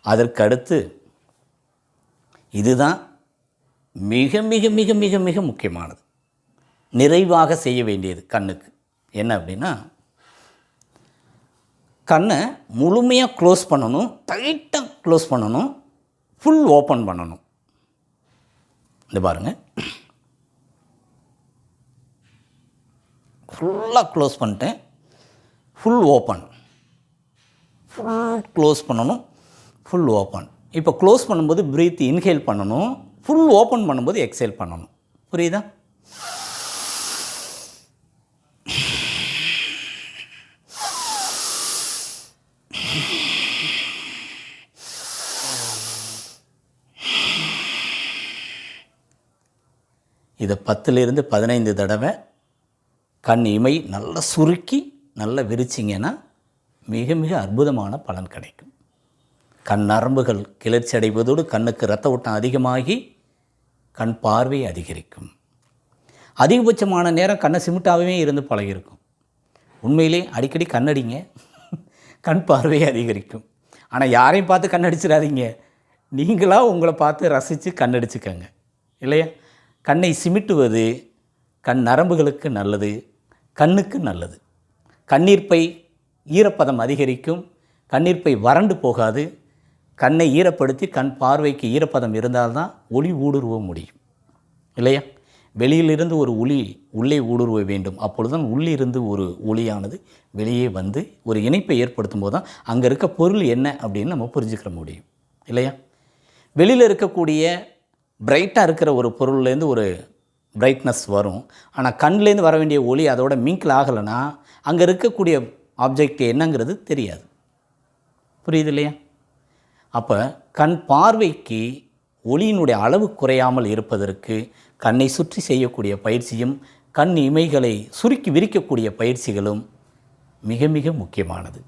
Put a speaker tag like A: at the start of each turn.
A: அதற்கு அடுத்து இதுதான் மிக மிக மிக மிக மிக முக்கியமானது, நிறைவாக செய்ய வேண்டியது கண்ணுக்கு. என்ன அப்படின்னா, கண்ணை முழுமையாக க்ளோஸ் பண்ணணும், டைட்டாக க்ளோஸ் பண்ணணும், ஃபுல் ஓப்பன் பண்ணணும். இந்த பாருங்கள், ஃபுல்லாக க்ளோஸ் பண்ணிட்டேன், ஃபுல் ஓப்பன், ஃபுல் க்ளோஸ் பண்ணணும், ஃபுல் ஓப்பன். இப்போ க்ளோஸ் பண்ணும்போது ப்ரீத் இன்ஹேல் பண்ணணும், ஃபுல் ஓப்பன் பண்ணும்போது எக்ஸேல் பண்ணணும். புரியுதா? இதை 10லிருந்து 15 தடவை கண் இமை நல்லா சுருக்கி நல்லா விரிச்சிங்கன்னா மிக மிக அற்புதமான பலன் கிடைக்கும். கண் நரம்புகள் கிளர்ச்சி அடைவதோடு கண்ணுக்கு இரத்த ஓட்டம் அதிகமாகி கண் பார்வை அதிகரிக்கும். அதிகபட்சமான நேரம் கண்ணை சிமிட்டாகவே இருந்து பழகிருக்கும். உண்மையிலே அடிக்கடி கண்ணடிங்க, கண் பார்வை அதிகரிக்கும். ஆனால் யாரையும் பார்த்து கண்ணடிச்சிடாதீங்க, நீங்களாக உங்களை பார்த்து ரசித்து கண்ணடிச்சுக்கங்க, இல்லையா? கண்ணை சிமிட்டுவது கண் நரம்புகளுக்கு நல்லது, கண்ணுக்கு நல்லது. கண்ணீர்ப்பை ஈரப்பதம் அதிகரிக்கும், கண்ணீர்ப்பை வறண்டு போகாது. கண்ணை ஈரப்படுத்தி கண் பார்வைக்கு ஈரப்பதம் இருந்தால்தான் ஒளி ஊடுருவ முடியும், இல்லையா? வெளியிலிருந்து ஒரு ஒளி உள்ளே ஊடுருவ வேண்டும், அப்பொழுதுதான் உள்ளிருந்து ஒரு ஒளியானது வெளியே வந்து ஒரு இணைப்பை ஏற்படுத்தும் போது தான் அங்கே இருக்க பொருள் என்ன அப்படின்னு நம்ம புரிஞ்சுக்கிற முடியும், இல்லையா? வெளியில் இருக்கக்கூடிய பிரைட்டாக இருக்கிற ஒரு பொருள்லேருந்து ஒரு பிரைட்னஸ் வரும், ஆனால் கண்லேருந்து வர வேண்டிய ஒளி அதோட மிங்கிள் ஆகலைன்னா அங்கே இருக்கக்கூடிய ஆப்ஜெக்ட் என்னங்கிறது தெரியாது. புரியுது இல்லையா? அப்போ கண் பார்வைக்கு ஒளியினுடைய அளவு குறையாமல் இருப்பதற்கு கண்ணை சுற்றி செய்யக்கூடிய பயிற்சியும் கண் இமைகளை சுருக்கி விரிக்கக்கூடிய பயிற்சிகளும் மிக மிக முக்கியமானது.